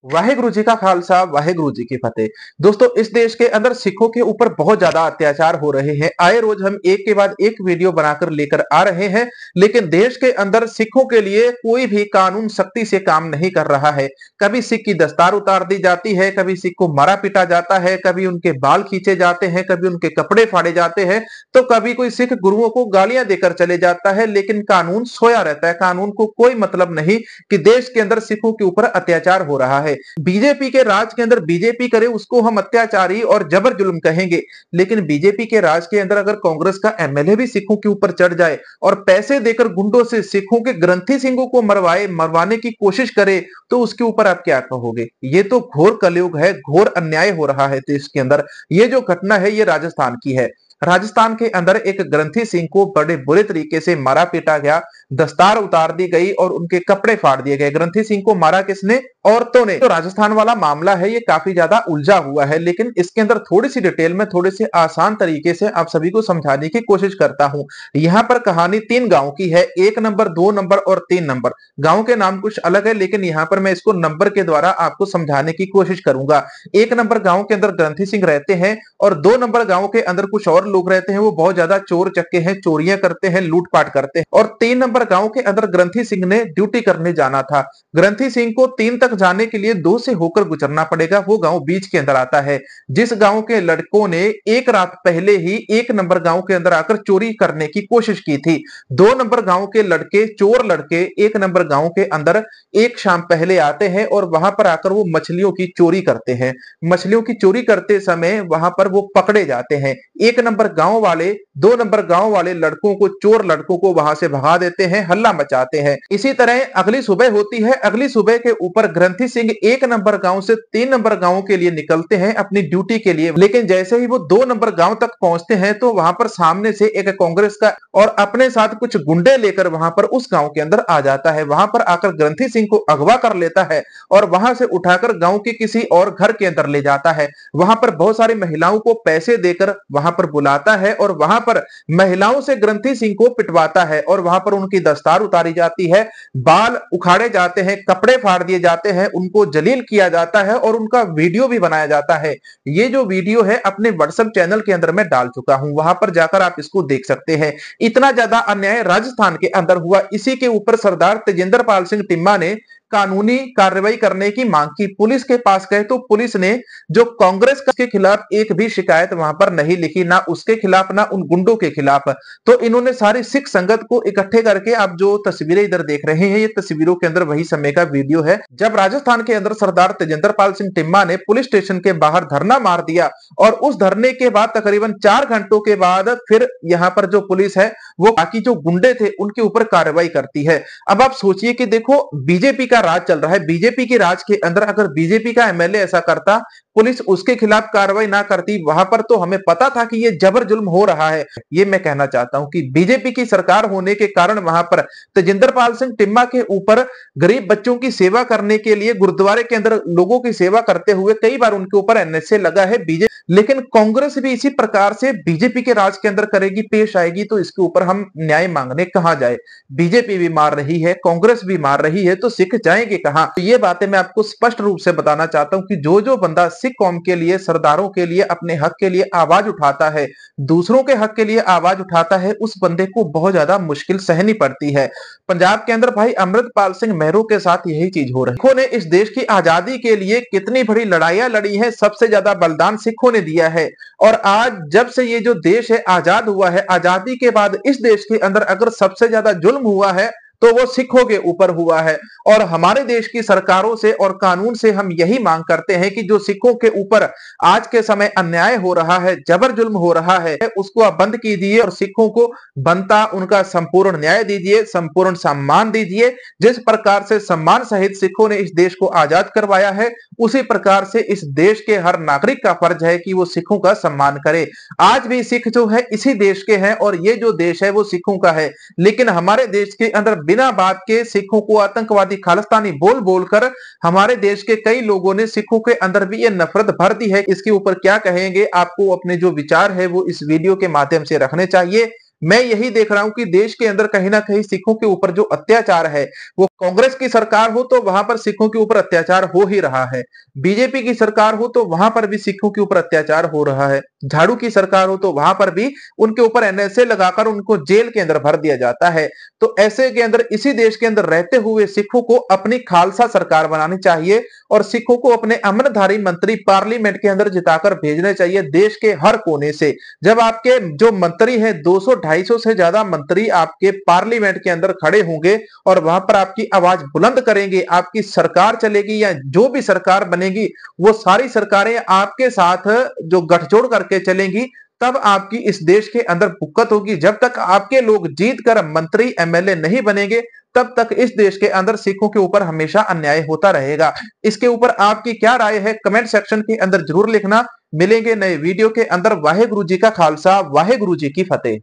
वाहेगुरु जी का खालसा वाहेगुरु जी की फतेह। दोस्तों, इस देश के अंदर सिखों के ऊपर बहुत ज्यादा अत्याचार हो रहे हैं। आए रोज हम एक के बाद एक वीडियो बनाकर लेकर आ रहे हैं, लेकिन देश के अंदर सिखों के लिए कोई भी कानून सख्ती से काम नहीं कर रहा है। कभी सिख की दस्तार उतार दी जाती है, कभी सिख को मारा पीटा जाता है, कभी उनके बाल खींचे जाते हैं, कभी उनके कपड़े फाड़े जाते हैं, तो कभी कोई सिख गुरुओं को गालियां देकर चले जाता है। लेकिन कानून सोया रहता है, कानून को कोई मतलब नहीं कि देश के अंदर सिखों के ऊपर अत्याचार हो रहा है। बीजेपी के राज के अंदर बीजेपी करे उसको हम अत्याचारी और जबर जुल्म कहेंगे, लेकिन बीजेपी के राज के अंदर अगर कांग्रेस का एमएलए भी सिखों के ऊपर चढ़ जाए और पैसे देकर गुंडों से सिखों के ग्रंथी सिंहों को मरवाने की कोशिश करे, तो उसके ऊपर आप क्या कहोगे? ये तो घोर कलयुग है, घोर अन्याय हो रहा है देश के अंदर। ये जो घटना है ये राजस्थान की है। राजस्थान के अंदर एक ग्रंथी सिंह को बड़े बुरे तरीके से मारा पीटा गया, दस्तार उतार दी गई और उनके कपड़े फाड़ दिए गए। ग्रंथी सिंह को मारा किसने? औरतों ने। तो राजस्थान वाला मामला है ये काफी ज्यादा उलझा हुआ है, लेकिन इसके अंदर थोड़ी सी डिटेल में थोड़े से आसान तरीके से आप सभी को समझाने की कोशिश करता हूं। यहाँ पर कहानी 3 गांव की है, 1 नंबर, 2 नंबर और 3 नंबर। गांव के नाम कुछ अलग है, लेकिन यहाँ पर मैं इसको नंबर के द्वारा आपको समझाने की कोशिश करूंगा। 1 नंबर गांव के अंदर ग्रंथी सिंह रहते हैं और 2 नंबर गांव के अंदर कुछ और लोग रहते हैं। वो बहुत ज्यादा चोर चक्के हैं, चोरियां करते हैं, लूटपाट करते हैं। और 3 नंबर गांव के अंदर ग्रंथी सिंह ने ड्यूटी करने जाना था। ग्रंथी सिंह को 3 तक जाने के लिए 2 से होकर गुजरना पड़ेगा। वो गांव बीच के अंदर आता है। जिस गांव के लड़कों ने एक रात पहले ही 1 नंबर गांव के अंदर आकर चोरी करने की कोशिश की थी, 2 नंबर गांव के लड़के, चोर लड़के 1 नंबर गांव के अंदर एक शाम पहले आते हैं और वहां पर आकर वो मछलियों की चोरी करते हैं। मछलियों की चोरी करते समय वहां पर वो पकड़े जाते हैं। 1 नंबर गांव वाले 2 नंबर गांव वाले लड़कों को, चोर लड़कों को वहां से भगा देते हैं, हल्ला मचाते हैं। इसी तरह अगली सुबह होती है। अगली सुबह के ऊपर ग्रंथी सिंह 1 नंबर गांव से 3 नंबर गांव के लिए निकलते हैं अपनी ड्यूटी के लिए, लेकिन जैसे ही वो 2 नंबर गांव तक पहुंचते हैं तो वहां पर सामने से एक कांग्रेस का और अपने साथ कुछ गुंडे लेकर वहां पर उस गांव के अंदर आ जाता है। वहां पर आकर ग्रंथी सिंह को अगवा कर लेता है और वहां से उठाकर गांव के किसी और घर के अंदर ले जाता है। वहां पर बहुत सारी महिलाओं को पैसे देकर वहां पर बुलाता है और वहां पर महिलाओं से ग्रंथी सिंह को पिटवाता है और वहां पर उनकी दस्तार उतारी जाती है, बाल उखाड़े जाते हैं, कपड़े फाड़ दिए जाते हैं, उनको जलील किया जाता है और उनका वीडियो भी बनाया जाता है। ये जो वीडियो है अपने व्हाट्सएप चैनल के अंदर मैं डाल चुका हूं, वहां पर जाकर आप इसको देख सकते हैं। इतना ज्यादा अन्याय राजस्थान के अंदर हुआ। इसी के ऊपर सरदार तेजिंदर पाल सिंह टिम्मा ने कानूनी कार्रवाई करने की मांग की। पुलिस के पास गए तो पुलिस ने जो कांग्रेस के खिलाफ एक भी शिकायत वहां पर नहीं लिखी, ना उसके खिलाफ ना उन गुंडों के खिलाफ। तो इन्होंने सारी सिख संगत को इकट्ठे करके, आप जो तस्वीरें इधर देख रहे हैं ये तस्वीरों के अंदर वही समय का वीडियो है जब राजस्थान के अंदर सरदार तेजिंदर पाल सिंह टिम्मा ने पुलिस स्टेशन के बाहर धरना मार दिया और उस धरने के बाद तकरीबन 4 घंटों के बाद फिर यहाँ पर जो पुलिस है वो बाकी जो गुंडे थे उनके ऊपर कार्रवाई करती है। अब आप सोचिए कि देखो, बीजेपी का राज चल रहा है, बीजेपी के राज के अंदर अगर बीजेपी का एमएलए ऐसा करता, पुलिस उसके खिलाफ कार्रवाई ना करती, वहां पर तो हमें पता था कि ये जबर जुल्म हो रहा है। ये मैं कहना चाहता हूं कि बीजेपी की सरकार होने के कारण वहां पर तेजिंदर पाल सिंह टिम्मा के ऊपर गरीब बच्चों की सेवा करने के लिए गुरुद्वारे के अंदर लोगों की सेवा करते हुए कई बार उनके ऊपर एनएसए लगा है बीजेपी। लेकिन कांग्रेस भी इसी प्रकार से बीजेपी के राज के अंदर करेगी, पेश आएगी, तो इसके ऊपर हम न्याय मांगने कहां जाए? बीजेपी भी मार रही है, कांग्रेस भी मार रही है, तो सिख जाएंगे कहां? तो ये बातें मैं आपको स्पष्ट रूप से बताना चाहता हूं कि जो जो बंदा सिख कौम के लिए, सरदारों के लिए, अपने हक के लिए आवाज उठाता है, दूसरों के हक के लिए आवाज उठाता है, उस बंदे को बहुत ज्यादा मुश्किल सहनी पड़ती है। पंजाब के अंदर भाई अमृतपाल सिंह महरू के साथ यही चीज हो रही है। सिखों ने इस देश की आजादी के लिए कितनी बड़ी लड़ाइयां लड़ी है, सबसे ज्यादा बलिदान सिखों ने दिया है। और आज जब से ये जो देश है आजाद हुआ है, आजादी के बाद इस देश के अंदर अगर सबसे ज्यादा जुल्म हुआ है तो वो सिखों के ऊपर हुआ है। और हमारे देश की सरकारों से और कानून से हम यही मांग करते हैं कि जो सिखों के ऊपर आज के समय अन्याय हो रहा है, जबर जुल्म हो रहा है, उसको आप बंद कीजिए और सिखों को बनता उनका संपूर्ण न्याय दीजिए, संपूर्ण सम्मान दीजिए। जिस प्रकार से सम्मान सहित सिखों ने इस देश को आजाद करवाया है, उसी प्रकार से इस देश के हर नागरिक का फर्ज है कि वो सिखों का सम्मान करे। आज भी सिख जो है इसी देश के हैं और ये जो देश है वो सिखों का है, लेकिन हमारे देश के अंदर बिना बात के सिखों को आतंकवादी, खालिस्तानी बोल बोलकर हमारे देश के कई लोगों ने सिखों के अंदर भी ये नफरत भर दी है। इसके ऊपर क्या कहेंगे? आपको अपने जो विचार है वो इस वीडियो के माध्यम से रखने चाहिए। मैं यही देख रहा हूं कि देश के अंदर कहीं ना कहीं सिखों के ऊपर जो अत्याचार है, वो कांग्रेस की सरकार हो तो वहां पर सिखों के ऊपर अत्याचार हो ही रहा है, बीजेपी की सरकार हो तो वहां पर भी सिखों के ऊपर अत्याचार हो रहा है, झाड़ू की सरकार हो तो वहां पर भी उनके ऊपर एनएसए लगाकर उनको जेल के अंदर भर दिया जाता है। तो ऐसे के अंदर इसी देश के अंदर रहते हुए सिखों को अपनी खालसा सरकार बनानी चाहिए और सिखों को अपने अमनधारी मंत्री पार्लियामेंट के अंदर जिताकर भेजने चाहिए देश के हर कोने से। जब आपके जो मंत्री हैं 200-250 से ज्यादा मंत्री आपके पार्लियामेंट के अंदर खड़े होंगे और वहां पर आपकी आवाज बुलंद करेंगे, आपकी सरकार चलेगी या जो भी सरकार बनेगी वो सारी सरकारें आपके साथ जो गठजोड़ करके चलेंगी, तब आपकी इस देश के अंदर पुक्कत होगी। जब तक आपके लोग जीत कर मंत्री एमएलए नहीं बनेंगे, तब तक इस देश के अंदर सिखों के ऊपर हमेशा अन्याय होता रहेगा। इसके ऊपर आपकी क्या राय है कमेंट सेक्शन के अंदर जरूर लिखना। मिलेंगे नए वीडियो के अंदर। वाहेगुरु जी का खालसा, वाहेगुरु जी की फतेह।